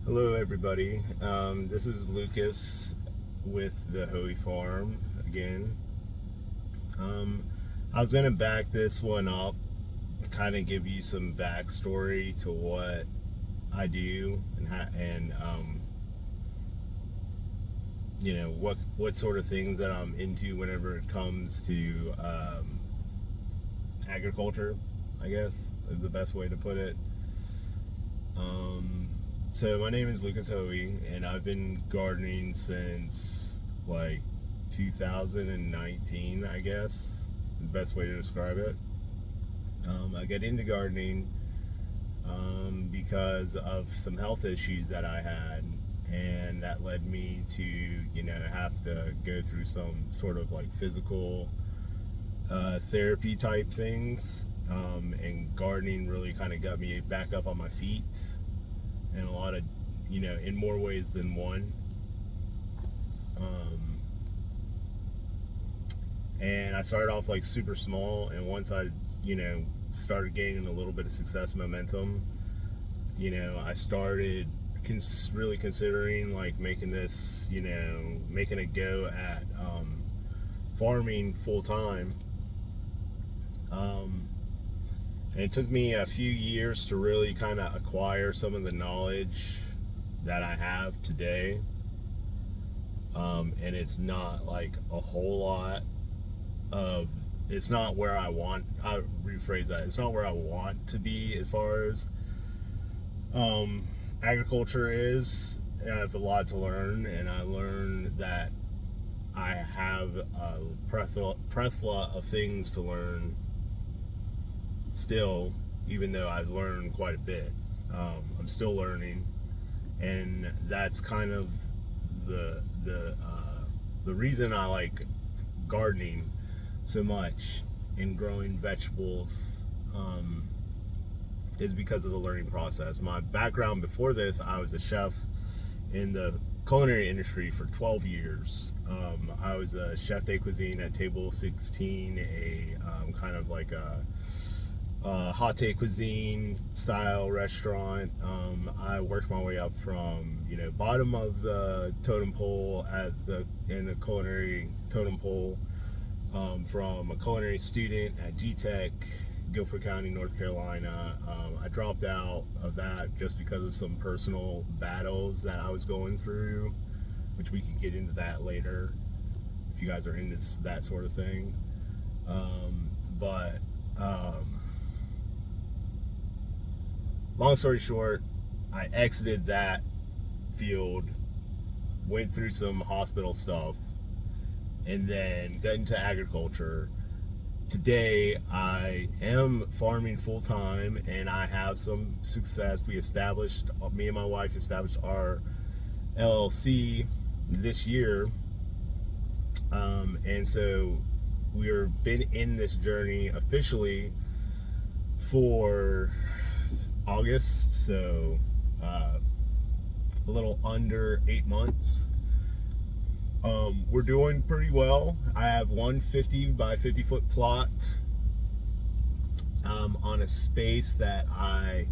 Hello, everybody. This is Lucas with the Hoey Farm again. I was going to back this one up, kind of give you some backstory to what I do and what sort of things that I'm into whenever it comes to agriculture, I guess is the best way to put it. So my name is Lucas Hoey, and I've been gardening since like 2019, I guess is the best way to describe it. I got into gardening because of some health issues that I had, and that led me to have to go through some sort of like physical therapy type things. And gardening really kind of got me back up on my feet in a lot of, in more ways than one. And I started off like super small, and once I, started gaining a little bit of success momentum, I started really considering like making this, making a go at farming full time. And it took me a few years to really kind of acquire some of the knowledge that I have today. And it's not like a whole lot of, it's not where I rephrase that, it's not where I want to be as far as agriculture is. I have a lot to learn, and I learned that I have a plethora of things to learn still, even though I've learned quite a bit. I'm still learning, and that's kind of the reason I like gardening so much and growing vegetables, is because of the learning process. My background before this, I was a chef in the culinary industry for 12 years. I was a chef de cuisine at Table 16, a kind of like a haute cuisine style restaurant. I worked my way up from bottom of the totem pole in the culinary totem pole, from a culinary student at GTech, Guilford County, North Carolina. I dropped out of that just because of some personal battles that I was going through, which we could get into that later if you guys are into that sort of thing. But long story short, I exited that field, went through some hospital stuff, and then got into agriculture. Today, I am farming full time, and I have some success. Me and my wife established our LLC this year. And so we've been in this journey officially for August, so a little under 8 months. We're doing pretty well. I have 150 by 50 foot plot on a space that I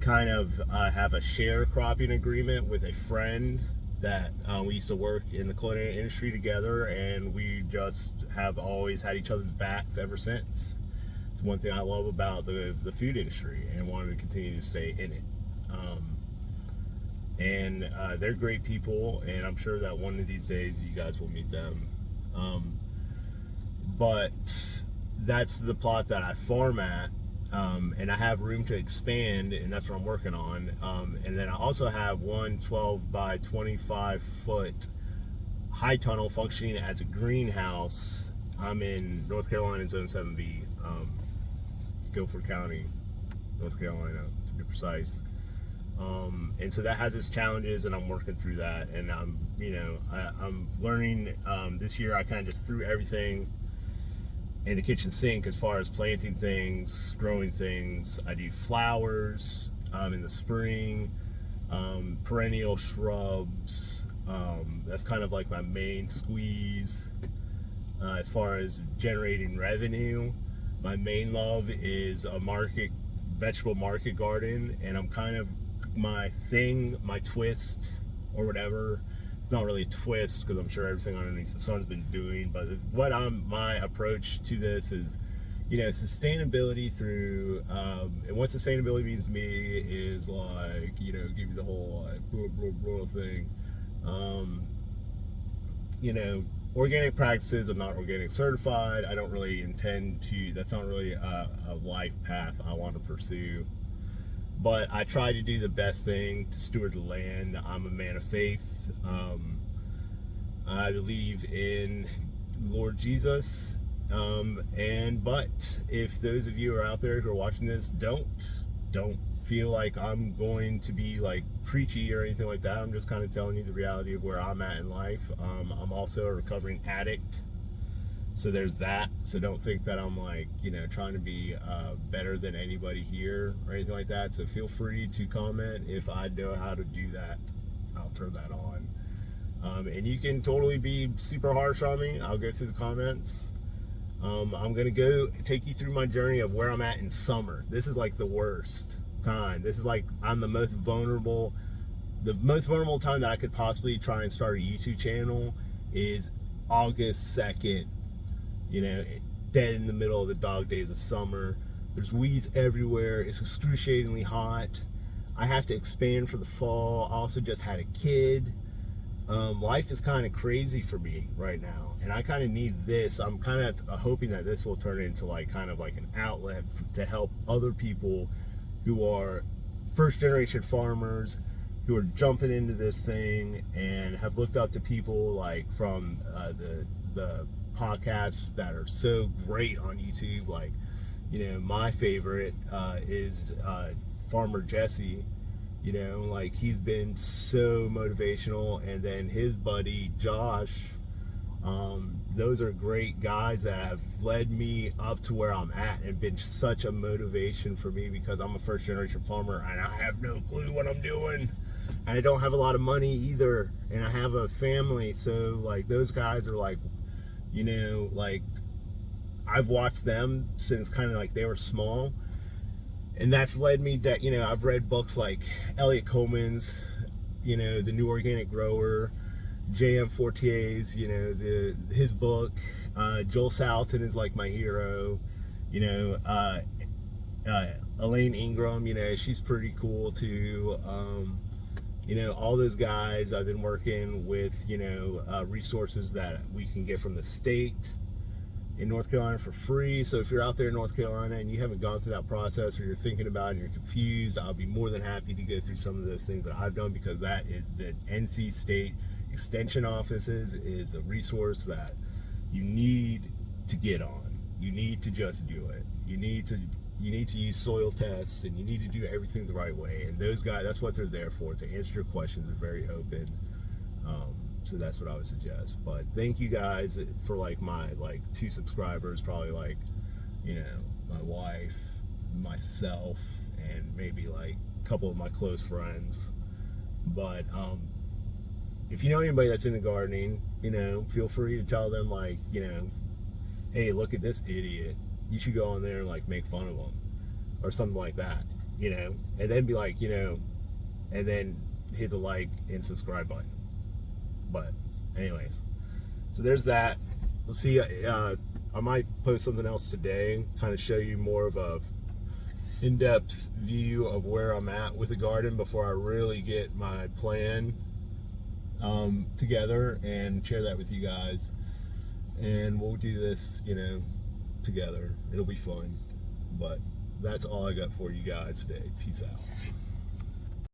kind of have a sharecropping agreement with a friend that we used to work in the culinary industry together, and we just have always had each other's backs ever since. It's one thing I love about the food industry, and wanted to continue to stay in it. And they're great people, and I'm sure that one of these days you guys will meet them. But that's the plot that I farm at, and I have room to expand, and that's what I'm working on. And then I also have one 12 by 25 foot high tunnel functioning as a greenhouse. I'm in North Carolina, Zone 7B, Guilford County, North Carolina, to be precise. And so that has its challenges, and I'm working through that. And I'm learning. This year I kind of just threw everything in the kitchen sink as far as planting things, growing things. I do flowers in the spring, perennial shrubs. That's kind of like my main squeeze as far as generating revenue. My main love is a vegetable market garden, and I'm kind of my thing, my twist or whatever. It's not really a twist because I'm sure everything underneath the sun's been doing, but my approach to this is, sustainability through, and what sustainability means to me is like, give you the whole like blah blah blah thing. Organic practices. I'm not organic certified. I don't really intend to. That's not really a life path I want to pursue. But I try to do the best thing to steward the land. I'm a man of faith. I believe in Lord Jesus. But if those of you are out there who are watching this don't feel like I'm going to be like preachy or anything like that. I'm just kind of telling you the reality of where I'm at in life. I'm also a recovering addict, so there's that. So don't think that I'm like, trying to be better than anybody here or anything like that. So feel free to comment. If I know how to do that, I'll turn that on. And you can totally be super harsh on me. I'll go through the comments. I'm gonna go take you through my journey of where I'm at in summer. This is like the worst time. This is like I'm the most vulnerable time that I could possibly try and start a YouTube channel is August 2nd, dead in the middle of the dog days of summer. There's weeds everywhere. It's excruciatingly hot. I have to expand for the fall. I also just had a kid. Life is kind of crazy for me right now, and I kind of need this. I'm kind of hoping that this will turn into like kind of like an outlet to help other people who are first generation farmers who are jumping into this thing and have looked up to people like from the podcasts that are so great on YouTube. Like, my favorite is Farmer Jesse. Like he's been so motivational, and then his buddy Josh. Those are great guys that have led me up to where I'm at and been such a motivation for me because I'm a first generation farmer and I have no clue what I'm doing. And I don't have a lot of money either. And I have a family. So like those guys are like, like I've watched them since kind of like they were small. And that's led me that, I've read books like Elliot Coleman's, The New Organic Grower, J.M. Fortier's, his book. Joel Salatin is like my hero. Elaine Ingram, she's pretty cool too. All those guys. I've been working with, resources that we can get from the state in North Carolina for free. So if you're out there in North Carolina and you haven't gone through that process, or you're thinking about it and you're confused, I'll be more than happy to go through some of those things that I've done, because that is the NC State Extension offices is the resource that you need to get on. You need to just do it. You need to use soil tests, and you need to do everything the right way. And those guys, that's what they're there for, to answer your questions. They're very open. So that's what I would suggest. But thank you guys for like my 2 subscribers, probably like, my wife, myself, and maybe like a couple of my close friends. But if you know anybody that's into gardening, feel free to tell them like, hey, look at this idiot. You should go on there and like make fun of them or something like that, and then be like, and then hit the like and subscribe button. But anyways, so there's that. We'll see. I might post something else today, kind of show you more of a in-depth view of where I'm at with the garden before I really get my plan together and share that with you guys. And we'll do this, together. It'll be fun. But that's all I got for you guys today. Peace out.